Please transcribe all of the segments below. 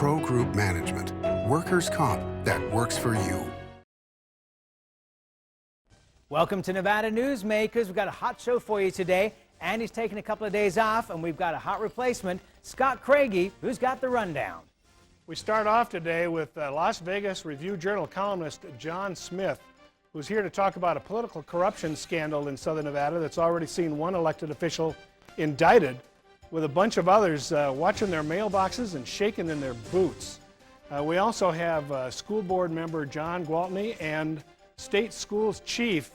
Pro Group Management. Workers' comp that works for you. Welcome to Nevada Newsmakers. We've got a hot show for you today. Andy's taking a couple of days off, and we've got a hot replacement, Scott Craigie, who's got the rundown. We start off today with Las Vegas Review-Journal columnist John Smith, who's here to talk about a political corruption scandal in Southern Nevada that's already seen one elected official indicted, with a bunch of others watching their mailboxes and shaking in their boots. We also have school board member John Gwaltney and State Schools Chief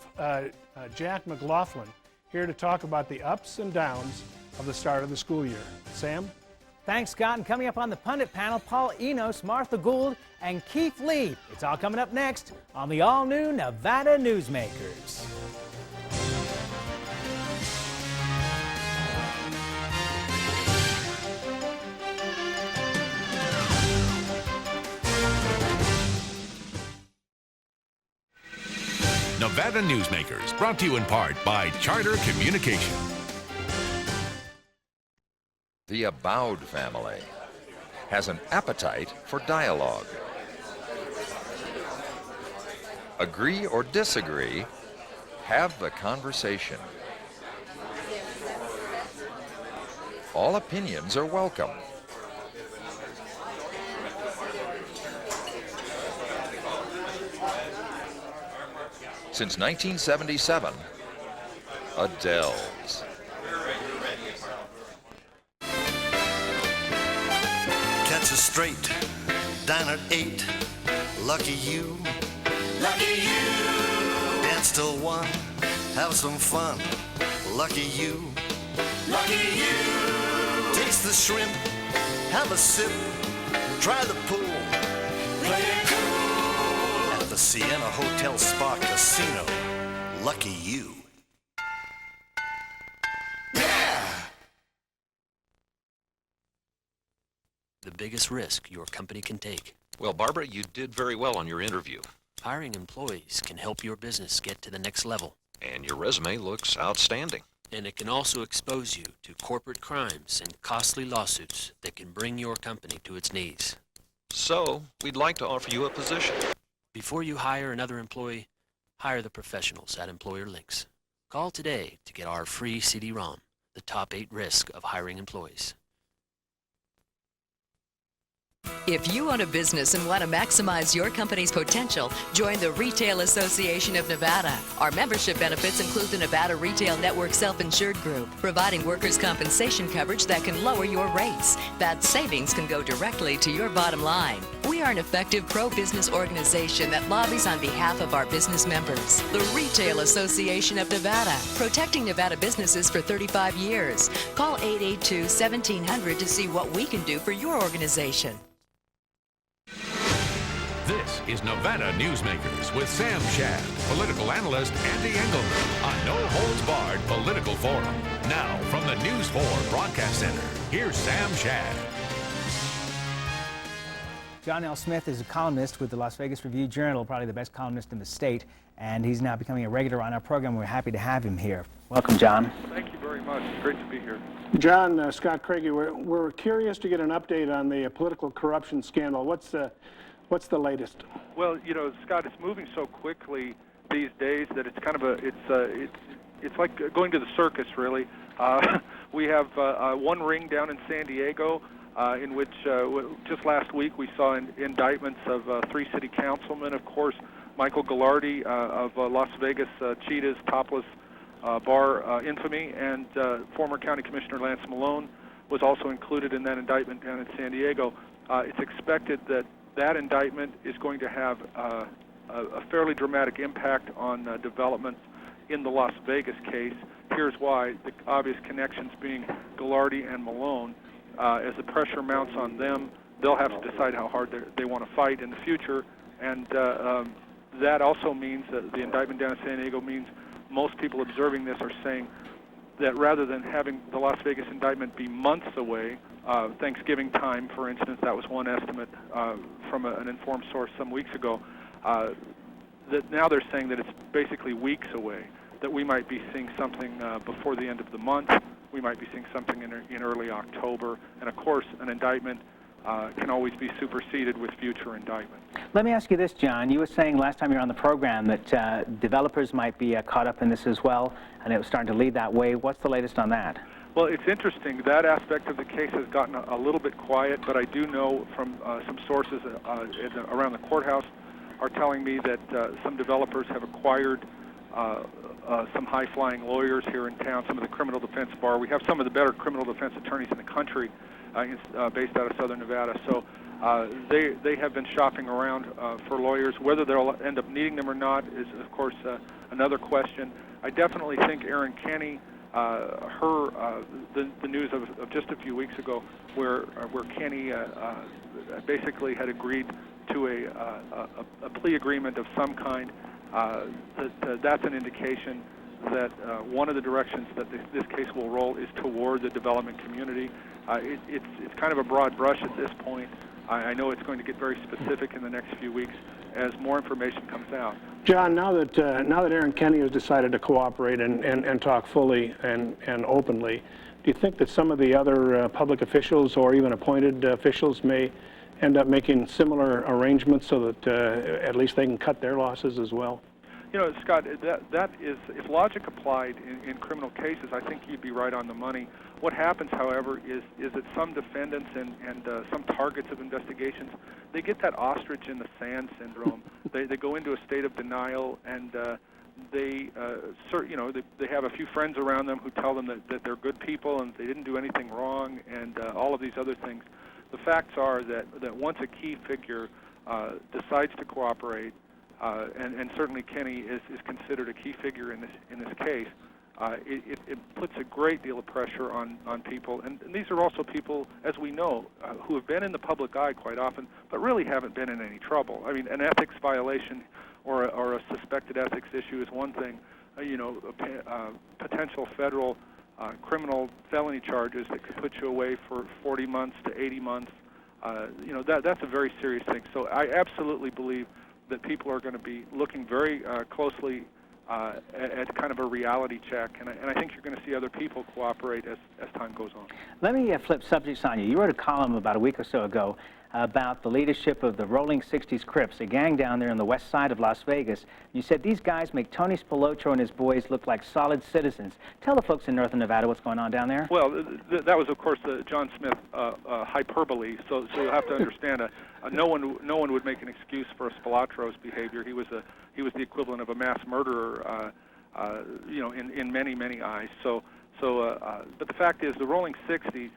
Jack McLaughlin here to talk about the ups and downs of the start of the school year. Sam? Thanks, Scott. And coming up on the Pundit panel, Paul Enos, Martha Gould, and Keith Lee. It's all coming up next on the all-new Nevada Newsmakers. Nevada Newsmakers, brought to you in part by Charter Communication. The Aboud family has an appetite for dialogue. Agree or disagree, have the conversation. All opinions are welcome. Since 1977, Adele's. Catch us straight, dine at 8, lucky you. Lucky you. Dance till 1, have some fun, lucky you. Lucky you. Taste the shrimp, have a sip, try the pool. Play it cool. At the Sienna Hotel Spa Casino, lucky you. The biggest risk your company can take. Well, Barbara, you did very well on your interview. Hiring employees can help your business get to the next level. And your resume looks outstanding. And it can also expose you to corporate crimes and costly lawsuits that can bring your company to its knees. So, we'd like to offer you a position. Before you hire another employee, hire the professionals at Employer Links. Call today to get our free CD-ROM, the top 8 risk of hiring employees. If you own a business and want to maximize your company's potential, join the Retail Association of Nevada. Our membership benefits include the Nevada Retail Network Self-Insured Group, providing workers' compensation coverage that can lower your rates. That savings can go directly to your bottom line. We are an effective pro-business organization that lobbies on behalf of our business members. The Retail Association of Nevada, protecting Nevada businesses for 35 years. Call 882-1700 to see what we can do for your organization. This is Nevada Newsmakers with Sam Shad, political analyst Andy Engelman on No Holds Barred Political Forum. Now, from the News 4 Broadcast Center, here's Sam Shad. John L. Smith is a columnist with the Las Vegas Review-Journal, probably the best columnist in the state, and he's now becoming a regular on our program. We're happy to have him here. Welcome, John. Thank you very much. It's great to be here. John, Scott Craigie, we're curious to get an update on the political corruption scandal. What's the latest? Well, you know, Scott, it's moving so quickly these days that it's kind of it's like going to the circus, really. We have one ring down in San Diego, in which just last week we saw indictments of 3 city councilmen, of course, Michael Ghilardi of Las Vegas Cheetah's Topless Bar infamy, and former County Commissioner Lance Malone was also included in that indictment down in San Diego. It's expected that indictment is going to have a fairly dramatic impact on developments in the Las Vegas case. Here's why: the obvious connections being Ghilardi and Malone. As the pressure mounts on them, they'll have to decide how hard they want to fight in the future, and that also means that the indictment down in San Diego means most people observing this are saying that rather than having the Las Vegas indictment be months away, Thanksgiving time, for instance, that was one estimate from an informed source some weeks ago, that now they're saying that it's basically weeks away, that we might be seeing something before the end of the month, we might be seeing something in early October, and of course an indictment can always be superseded with future indictment. Let me ask you this, John. You were saying last time you were on the program that developers might be caught up in this as well, and it was starting to lead that way. What's the latest on that? Well, it's interesting. That aspect of the case has gotten a little bit quiet, but I do know from some sources around the courthouse are telling me that some developers have acquired some high-flying lawyers here in town, some of the criminal defense bar. We have some of the better criminal defense attorneys in the country based out of Southern Nevada. So they have been shopping around for lawyers. Whether they'll end up needing them or not is, of course, another question. I definitely think Erin Kenny, the news of just a few weeks ago, where Kenny basically had agreed to a plea agreement of some kind, that's an indication that one of the directions that this case will roll is toward the development community. It's kind of a broad brush at this point. I know it's going to get very specific in the next few weeks as more information comes out. John, now that Erin Kenny has decided to cooperate and talk fully and openly, do you think that some of the other public officials or even appointed officials may end up making similar arrangements so that at least they can cut their losses as well? You know, Scott, that is, if logic applied in criminal cases, I think you'd be right on the money. What happens, however, is that some defendants and some targets of investigations, they get that ostrich in the sand syndrome. They go into a state of denial, and they have a few friends around them who tell them that they're good people and they didn't do anything wrong, and all of these other things. The facts are that once a key figure decides to cooperate, and certainly Kenny is considered a key figure in this case, it puts a great deal of pressure on people. And these are also people, as we know, who have been in the public eye quite often, but really haven't been in any trouble. I mean, an ethics violation or a suspected ethics issue is one thing. Potential federal criminal felony charges that could put you away for 40 months to 80 months, that's a very serious thing. So I absolutely believe that people are going to be looking very closely at kind of a reality check, and I think you're going to see other people cooperate as time goes on. Let me flip subjects on you. You wrote a column about a week or so ago about the leadership of the Rolling 60s Crips, a gang down there on the west side of Las Vegas. You said these guys make Tony Spilotro and his boys look like solid citizens. Tell the folks in northern Nevada what's going on down there. Well, that was, of course, the John Smith hyperbole. So you'll have to understand, no one would make an excuse for Spilotro's behavior. He was the equivalent of a mass murderer, in many eyes. But the fact is, the Rolling 60s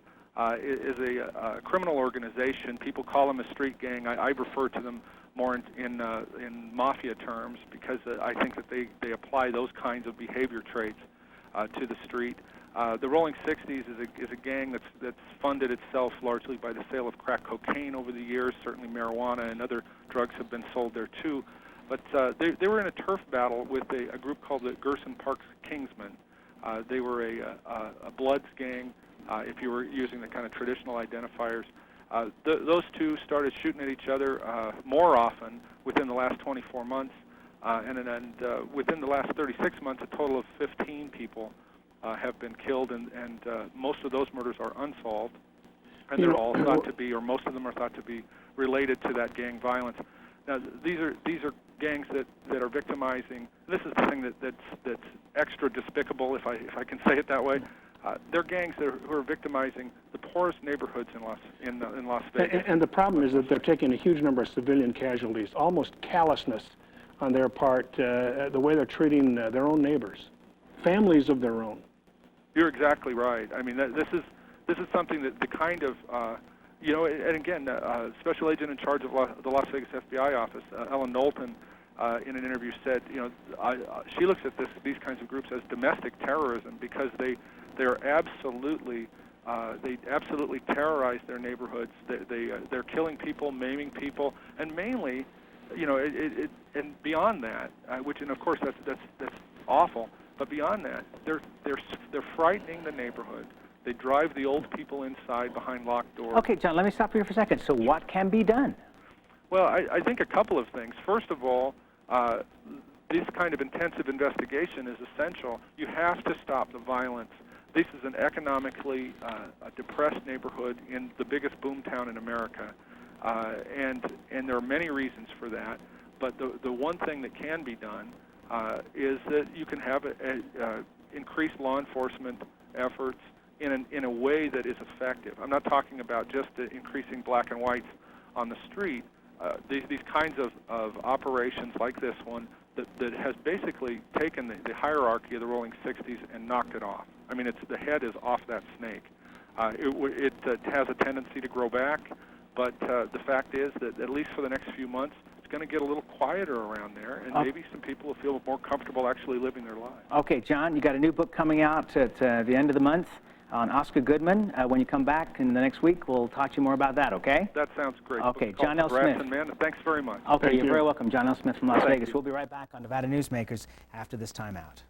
is a criminal organization. People call them a street gang. I refer to them more in mafia terms because I think that they apply those kinds of behavior traits to the street. The Rolling 60s is a gang that's funded itself largely by the sale of crack cocaine over the years. Certainly marijuana and other drugs have been sold there too. But they were in a turf battle with a group called the Gerson Parks Kingsmen. They were a Bloods gang, if you were using the kind of traditional identifiers. Those two started shooting at each other more often within the last 24 months. And within the last 36 months, a total of 15 people have been killed, and most of those murders are unsolved. And they're all thought to be, or most of them are thought to be, related to that gang violence. Now, these are gangs that are victimizing. This is the thing that's extra despicable, if I can say it that way. They're gangs who are victimizing the poorest neighborhoods in Las Vegas. And the problem is that they're taking a huge number of civilian casualties, almost callousness on their part, the way they're treating their own neighbors, families of their own. You're exactly right. I mean, this is something that the kind of and again, special agent in charge of the Las Vegas FBI office, Ellen Knowlton, in an interview said, she looks at these kinds of groups as domestic terrorism because they're absolutely terrorize their neighborhoods. They're killing people, maiming people, and mainly, and beyond that, which, and of course that's awful. But beyond that, they're frightening the neighborhood. They drive the old people inside behind locked doors. Okay, John, let me stop you for a second. So what can be done? Well, I think a couple of things. First of all, this kind of intensive investigation is essential. You have to stop the violence. this is an economically depressed neighborhood in the biggest boom town in America, and there are many reasons for that. But the one thing that can be done is that you can have increased law enforcement efforts in a way that is effective. I'm not talking about just increasing black and whites on the street. These kinds of operations like this one that has basically taken the hierarchy of the rolling 60s and knocked it off. I mean, the head is off that snake. It has a tendency to grow back, but the fact is that at least for the next few months, it's going to get a little quieter around there, and maybe some people will feel more comfortable actually living their lives. Okay, John, you got a new book coming out at the end of the month on Oscar Goodman. When you come back in the next week, we'll talk to you more about that, okay? That sounds great. Okay, John L. Smith. Man, thanks very much. Okay, you're very welcome. John L. Smith from Las Vegas. We'll be right back on Nevada Newsmakers after this timeout.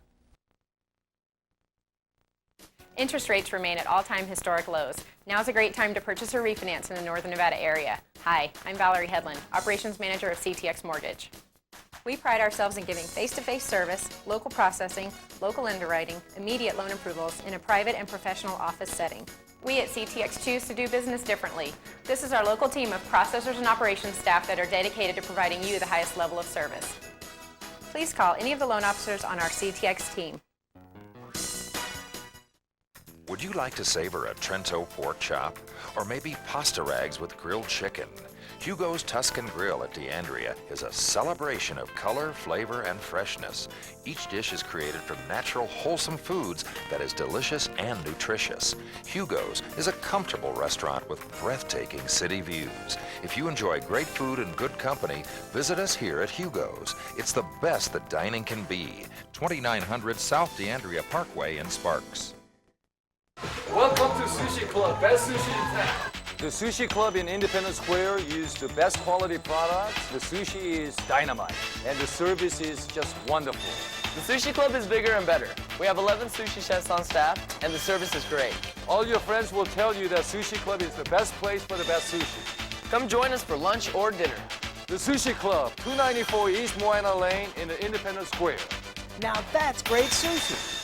Interest rates remain at all-time historic lows. Now's a great time to purchase or refinance in the Northern Nevada area. Hi, I'm Valerie Hedlund, Operations Manager of CTX Mortgage. We pride ourselves in giving face-to-face service, local processing, local underwriting, immediate loan approvals in a private and professional office setting. We at CTX choose to do business differently. This is our local team of processors and operations staff that are dedicated to providing you the highest level of service. Please call any of the loan officers on our CTX team. Would you like to savor a Trento pork chop? Or maybe pasta rags with grilled chicken? Hugo's Tuscan Grill at DeAndrea is a celebration of color, flavor, and freshness. Each dish is created from natural, wholesome foods that is delicious and nutritious. Hugo's is a comfortable restaurant with breathtaking city views. If you enjoy great food and good company, visit us here at Hugo's. It's the best that dining can be. 2900 South DeAndrea Parkway in Sparks. Welcome to Sushi Club, best sushi in town. The Sushi Club in Independence Square used the best quality products. The sushi is dynamite, and the service is just wonderful. The Sushi Club is bigger and better. We have 11 sushi chefs on staff, and the service is great. All your friends will tell you that Sushi Club is the best place for the best sushi. Come join us for lunch or dinner. The Sushi Club, 294 East Moana Lane in the Independence Square. Now that's great sushi.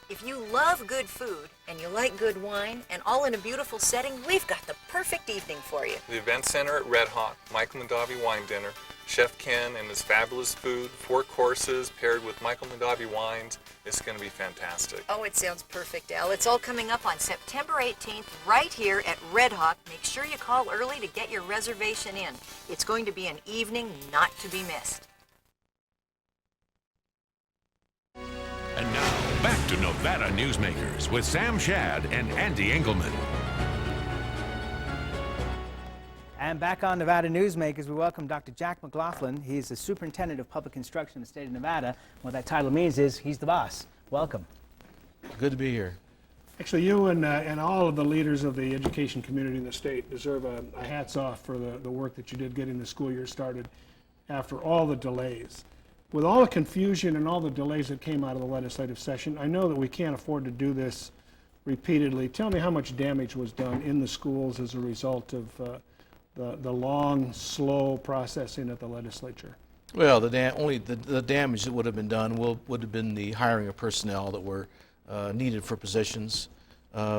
If you love good food and you like good wine and all in a beautiful setting, we've got the perfect evening for you. The Event Center at Red Hawk, Michael Mondavi Wine Dinner, Chef Ken and his fabulous food, 4 courses paired with Michael Mondavi wines. It's going to be fantastic. Oh, it sounds perfect, Al. It's all coming up on September 18th right here at Red Hawk. Make sure you call early to get your reservation in. It's going to be an evening not to be missed. And now, back to Nevada Newsmakers with Sam Shad and Andy Engelman. And back on Nevada Newsmakers, we welcome Dr. Jack McLaughlin. He's the Superintendent of Public Instruction in the state of Nevada. What that title means is he's the boss. Welcome. Good to be here. Actually, you and all of the leaders of the education community in the state deserve a hats off for the work that you did getting the school year started after all the delays. With all the confusion and all the delays that came out of the legislative session, I know that we can't afford to do this repeatedly. Tell me how much damage was done in the schools as a result of the long, slow processing at the legislature. Well, the damage that would have been done would have been the hiring of personnel that were needed for positions.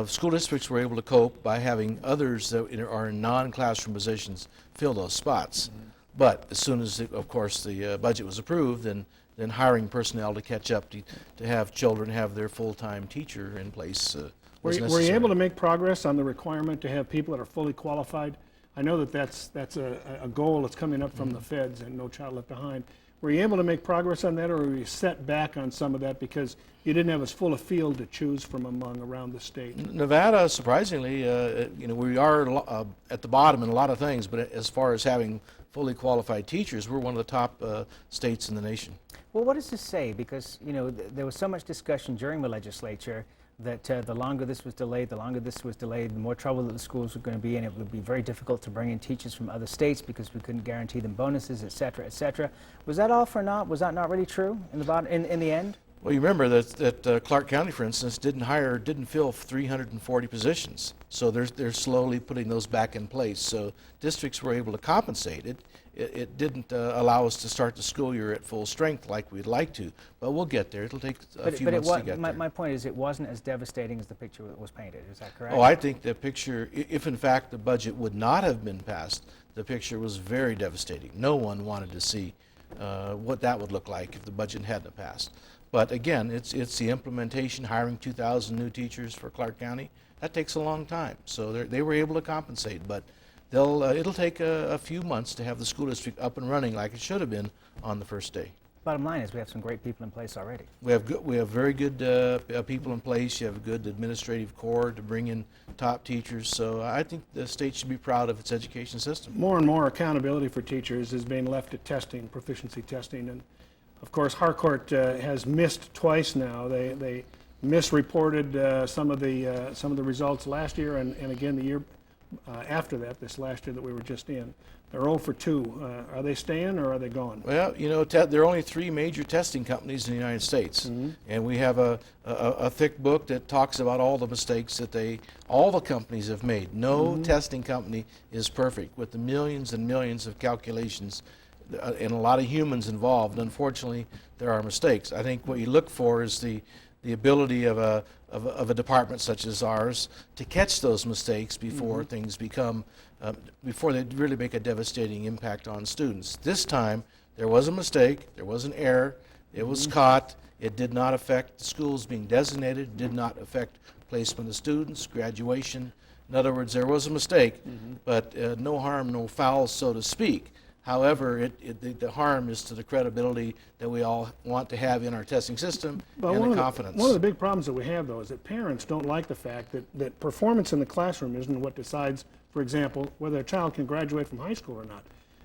School districts were able to cope by having others that are in non-classroom positions fill those spots. Mm-hmm. But as soon as, of course, the budget was approved, then hiring personnel to catch up to have children have their full-time teacher in place was necessary. Were you able to make progress on the requirement to have people that are fully qualified? I know that that's a goal that's coming up from the feds and No Child Left Behind. Were you able to make progress on that, or were you set back on some of that because you didn't have as full a field to choose from among around the state? Nevada, surprisingly, we are at the bottom in a lot of things, but as far as having fully qualified teachers, we're one of the top states in the nation. Well, what does this say? Because, there was so much discussion during the legislature that the longer this was delayed, the more trouble that the schools were going to be in. It would be very difficult to bring in teachers from other states because we couldn't guarantee them bonuses, et cetera, et cetera. Was that all for naught? Was that not really true in the end? Well, you remember that Clark County, for instance, didn't fill 340 positions. So they're slowly putting those back in place. So districts were able to compensate. It didn't allow us to start the school year at full strength like we'd like to, but we'll get there. It'll take a few months to get there. My point is, it wasn't as devastating as the picture was painted. Is that correct? Oh, I think the picture, if in fact the budget would not have been passed, the picture was very devastating. No one wanted to see what that would look like if the budget hadn't passed. But again, it's the implementation, hiring 2,000 new teachers for Clark County. That takes a long time. So they were able to compensate, but it'll take a few months to have the school district up and running like it should have been on the first day. Bottom line is we have some great people in place already. We have very good people in place. You have a good administrative core to bring in top teachers. So I think the state should be proud of its education system. More and more accountability for teachers is being left to testing, proficiency testing, and of course Harcourt has missed twice now. They misreported some of the results last year and again the year after that, this last year that we were just in. They're 0 for 2. Are they staying or are they going? Well, you know, there are only 3 major testing companies in the United States, and we have a thick book that talks about all the mistakes that all the companies have made. No testing company is perfect, with the millions and millions of calculations and a lot of humans involved. Unfortunately, there are mistakes. I think what you look for is the ability of a department such as ours to catch those mistakes before things become, before they really make a devastating impact on students. This time, there was a mistake, there was an error, it was caught, it did not affect the schools being designated, it did not affect placement of students, graduation. In other words, there was a mistake, but no harm, no foul, so to speak. However, the harm is to the credibility that we all want to have in our testing system and the confidence. One of the big problems that we have, though, is that parents don't like the fact that performance in the classroom isn't what decides, for example, whether a child can graduate from high school or not.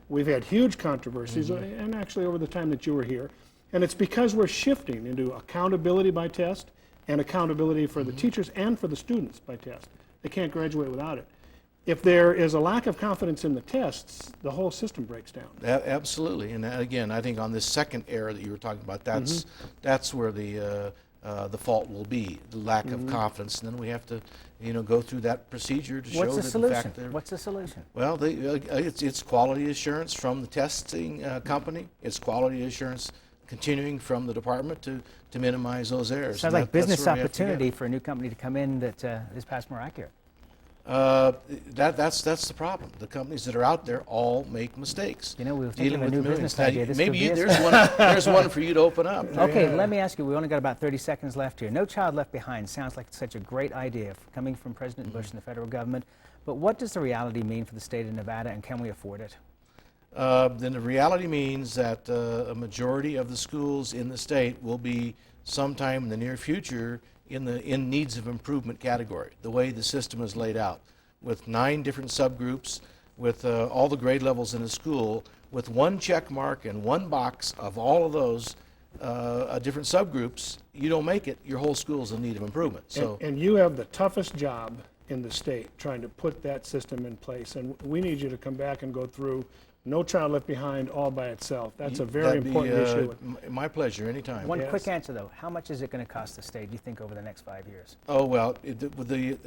We've had huge controversies, and actually over the time that you were here, and it's because we're shifting into accountability by test and accountability for the teachers and for the students by test. They can't graduate without it. If there is a lack of confidence in the tests, the whole system breaks down. Absolutely, and again, I think on this second error that you were talking about, that's where the fault will be, the lack of confidence, and then we have to, go through that procedure to show that in fact. What's the solution? Well, it's quality assurance from the testing company. It's quality assurance continuing from the department to minimize those errors. Sounds like business opportunity for a new company to come in that is perhaps more accurate. That's the problem. The companies that are out there all make mistakes. We were thinking of a new business idea. Maybe there's one for you to open up. Okay, let me ask you, we only got about 30 seconds left here. No Child Left Behind sounds like such a great idea coming from President Bush and the federal government, but what does the reality mean for the state of Nevada, and can we afford it? Then the reality means that a majority of the schools in the state will be sometime in the near future in needs of improvement category, the way the system is laid out, with 9 different subgroups, with all the grade levels in the school, with 1 check mark and 1 box of all of those different subgroups. You don't make it, your whole school is in need of improvement. So, and you have the toughest job in the state trying to put that system in place, and we need you to come back and go through No Child Left Behind all by itself. That's a very important issue. My pleasure, anytime. One quick answer, though. How much is it going to cost the state, do you think, over the next 5 years? Oh, well,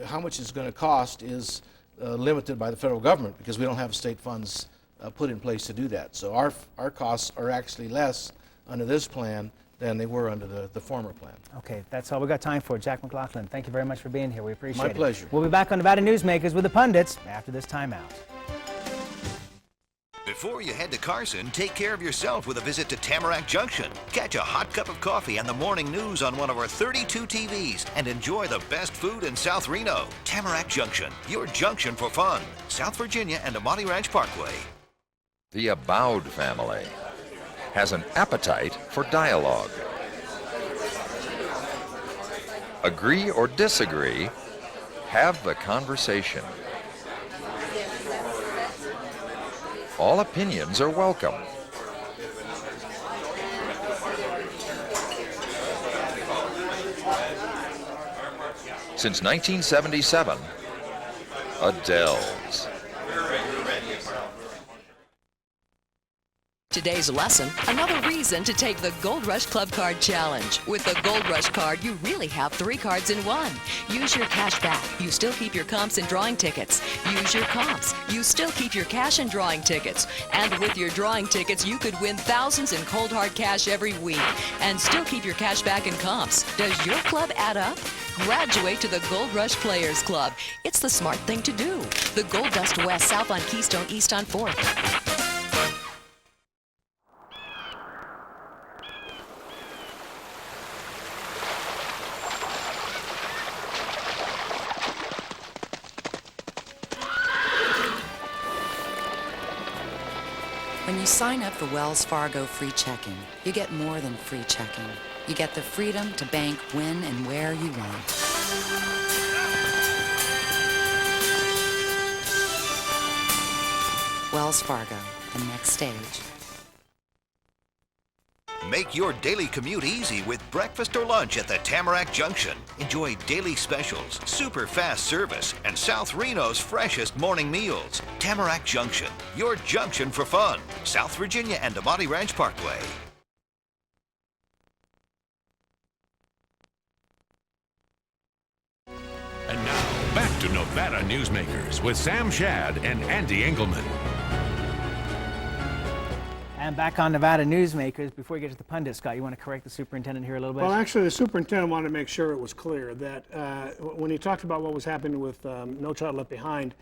how much it's going to cost is limited by the federal government because we don't have state funds put in place to do that. So our costs are actually less under this plan than they were under the former plan. Okay, that's all we've got time for. Jack McLaughlin, thank you very much for being here. We appreciate it. My pleasure. We'll be back on Nevada Newsmakers with the Pundits after this timeout. Before you head to Carson, take care of yourself with a visit to Tamarack Junction. Catch a hot cup of coffee and the morning news on one of our 32 TVs and enjoy the best food in South Reno. Tamarack Junction, your junction for fun. South Virginia and Amati Ranch Parkway. The Aboud family has an appetite for dialogue. Agree or disagree, have the conversation. All opinions are welcome. Since 1977, Adele's. Today's lesson, another reason to take the Gold Rush Club Card Challenge. With the Gold Rush Card, you really have 3 cards in one. Use your cash back. You still keep your comps and drawing tickets. Use your comps. You still keep your cash and drawing tickets. And with your drawing tickets, you could win thousands in cold hard cash every week. And still keep your cash back and comps. Does your club add up? Graduate to the Gold Rush Players Club. It's the smart thing to do. The Gold Dust West, south on Keystone, east on 4th. When you sign up for Wells Fargo free checking, you get more than free checking. You get the freedom to bank when and where you want. Wells Fargo, the next stage. Make your daily commute easy with breakfast or lunch at the Tamarack Junction. Enjoy daily specials, super fast service, and South Reno's freshest morning meals. Tamarack Junction, your junction for fun. South Virginia and Amati Ranch Parkway. And now, back to Nevada Newsmakers with Sam Shad and Andy Engelman. And back on Nevada Newsmakers, before we get to the pundits, Scott, you want to correct the superintendent here a little bit? Well, actually, the superintendent wanted to make sure it was clear that when he talked about what was happening with No Child Left Behind,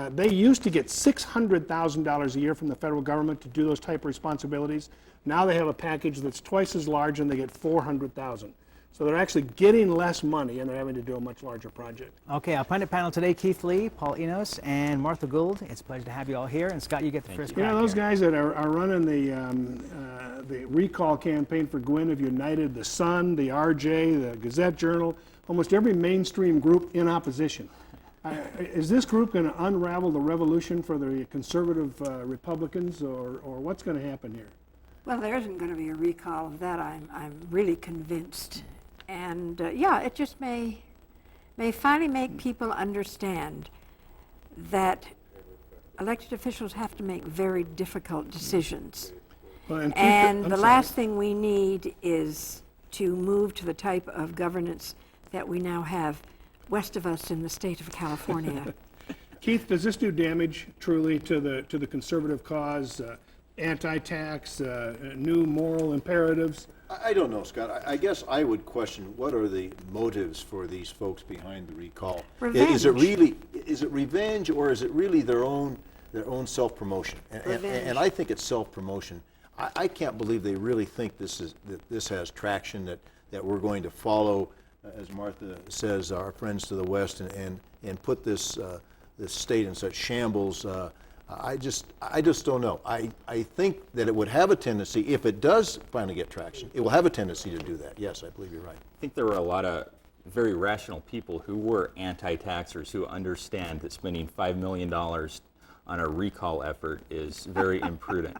they used to get $600,000 a year from the federal government to do those type of responsibilities. Now they have a package that's twice as large, and they get $400,000. So they're actually getting less money, and they're having to do a much larger project. Okay, our pundit panel today, Keith Lee, Paul Enos, and Martha Gould. It's a pleasure to have you all here. And Scott, you get the first crack. Yeah, those guys that are running the recall campaign for Gwynn have united the Sun, the RJ, the Gazette Journal, almost every mainstream group in opposition. Is this group going to unravel the revolution for the conservative Republicans, or what's going to happen here? Well, there isn't going to be a recall of that. I'm really convinced. And yeah, it just may finally make people understand that elected officials have to make very difficult decisions. Well, and the last thing we need is to move to the type of governance that we now have west of us in the state of California. Keith, does this do damage truly to the conservative cause? Anti-tax, new moral imperatives? I don't know, Scott. I guess I would question what are the motives for these folks behind the recall. Revenge. Is it revenge, or is it really their own self-promotion? And I think it's self-promotion. I can't believe they really think this has traction, that we're going to follow, as Martha says, our friends to the west and put this state in such shambles. I just don't know. I think that it would have a tendency, if it does finally get traction, it will have a tendency to do that. Yes, I believe you're right. I think there were a lot of very rational people who were anti-taxers who understand that spending $5 million on a recall effort is very imprudent.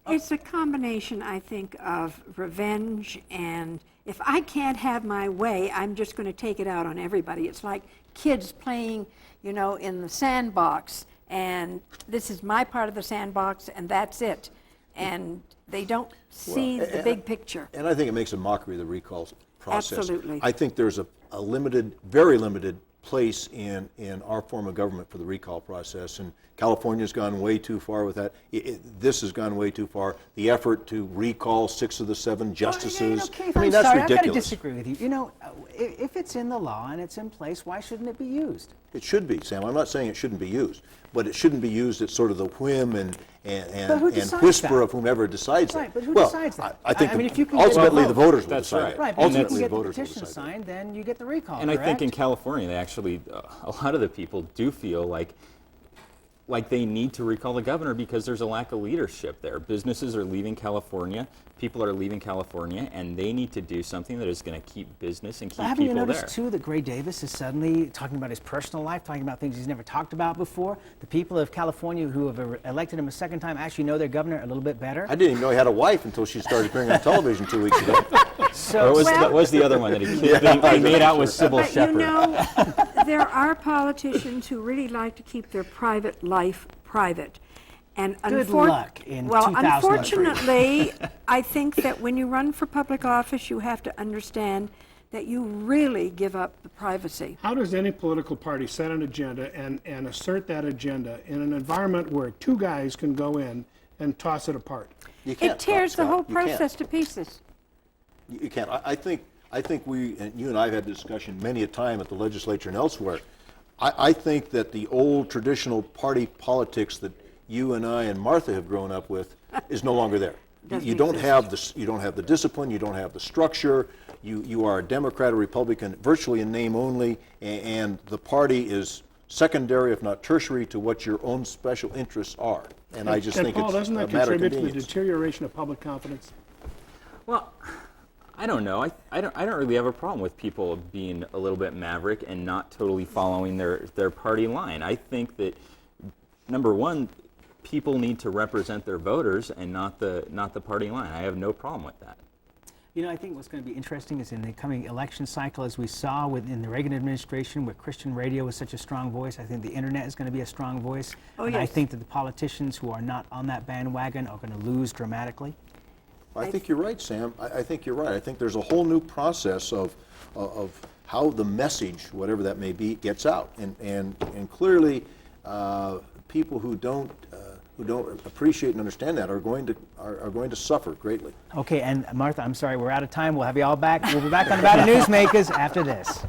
It's a combination, I think, of revenge, and if I can't have my way, I'm just going to take it out on everybody. It's like kids playing, in the sandbox. And this is my part of the sandbox, and that's it. And they don't see the big picture. And I think it makes a mockery of the recall process. Absolutely. I think there's a limited, very limited place in our form of government for the recall process. And California's gone way too far with that. This has gone way too far. The effort to recall 6 of the 7 justices. Keith, I mean, I'm that's sorry, ridiculous. I've got to disagree with you. If it's in the law and it's in place, why shouldn't it be used? It should be, Sam. I'm not saying it shouldn't be used, but it shouldn't be used at sort of the whim and whisper of whomever decides right, that. But who well, decides that? I think if you can ultimately get the voters will That's decide right. it. Right, but if you Ultimately, can the get the voters will petition decide signed, then you get the recall, And correct? I think in California, they actually, a lot of the people do feel like they need to recall the governor because there's a lack of leadership there. Businesses are leaving California, people are leaving California, and they need to do something that is going to keep business and keep Haven't people you there. noticed, too, that Gray Davis is suddenly talking about his personal life, talking about things he's never talked about before? The people of California who have elected him a second time actually know their governor a little bit better. I didn't even know he had a wife until she started appearing on television 2 weeks ago. Or was the other one that he made out with Sybil Shepherd? There are politicians who really like to keep their private life private. And Good luck in well, 2003. unfortunately, I think that when you run for public office, you have to understand that you really give up the privacy. How does any political party set an agenda and assert that agenda in an environment where two guys can go in and toss it apart? You can't, It tears the Scott. whole You can't. process to pieces. You can't. I think we, and you and I have had this discussion many a time at the legislature and elsewhere. I think that the old traditional party politics that you and I and Martha have grown up with is no longer there. You don't have the discipline. You don't have the structure. You are a Democrat or Republican virtually in name only, and the party is secondary, if not tertiary, to what your own special interests are. And I just think Paul, it's doesn't that a matter of contribute to the convenience. deterioration of public confidence? Well, I don't know. I don't really have a problem with people being a little bit maverick and not totally following their party line. I think that, number one, people need to represent their voters and not the party line. I have no problem with that. You know, I think what's going to be interesting is in the coming election cycle, as we saw within the Reagan administration, where Christian radio was such a strong voice, I think the internet is going to be a strong voice. Oh, and I yes. think that the politicians who are not on that bandwagon are going to lose dramatically. I think you're right, Sam. I think you're right. I think there's a whole new process of how the message, whatever that may be, gets out, and clearly people who don't appreciate and understand that are going to suffer greatly. Okay, and Martha, I'm sorry, we're out of time. We'll have you all back. We'll be back on Nevada Newsmakers after this.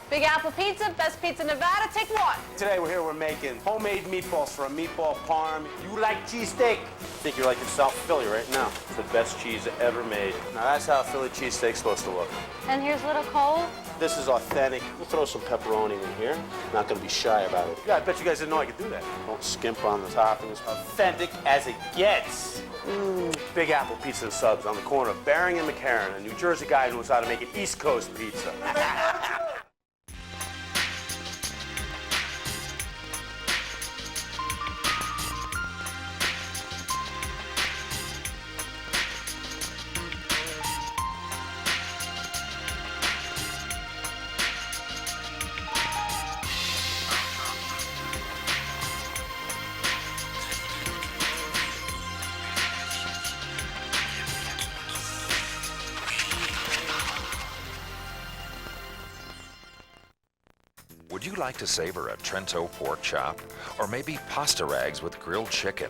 Big Apple Pizza, best pizza in Nevada, take one. Today we're here, we're making homemade meatballs for a meatball parm. You like cheesesteak? I think you're like in South Philly right now. It's the best cheese ever made. Now that's how a Philly cheesesteak's supposed to look. And here's little Cole. This is authentic. We'll throw some pepperoni in here. Not gonna be shy about it. Yeah, I bet you guys didn't know I could do that. Don't skimp on the toppings. Authentic as it gets. Big Apple Pizza and Subs on the corner of Bering and McCarran. A New Jersey guy who knows how to make an East Coast pizza. Would you like to savor a Trento pork chop? Or maybe pasta rags with grilled chicken?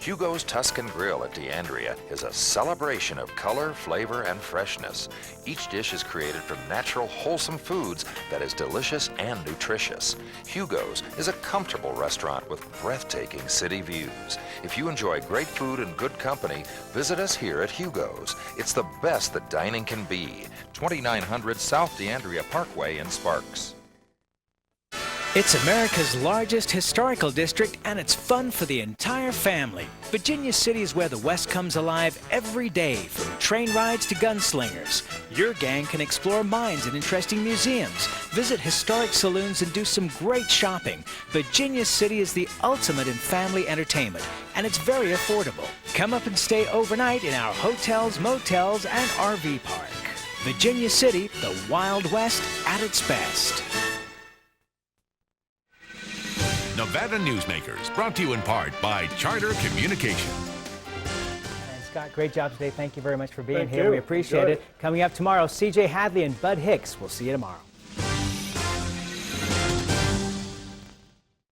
Hugo's Tuscan Grill at DeAndrea is a celebration of color, flavor, and freshness. Each dish is created from natural, wholesome foods that is delicious and nutritious. Hugo's is a comfortable restaurant with breathtaking city views. If you enjoy great food and good company, visit us here at Hugo's. It's the best that dining can be. 2900 South DeAndrea Parkway in Sparks. It's America's largest historical district, and it's fun for the entire family. Virginia City is where the West comes alive every day, from train rides to gunslingers. Your gang can explore mines and interesting museums, visit historic saloons, and do some great shopping. Virginia City is the ultimate in family entertainment, and it's very affordable. Come up and stay overnight in our hotels, motels, and RV park. Virginia City, the Wild West at its best. Nevada Newsmakers, brought to you in part by Charter Communication. And Scott, great job today. Thank you very much for being Thank here. you. We appreciate Enjoyed it. Coming up tomorrow, C.J. Hadley and Bud Hicks. We'll see you tomorrow.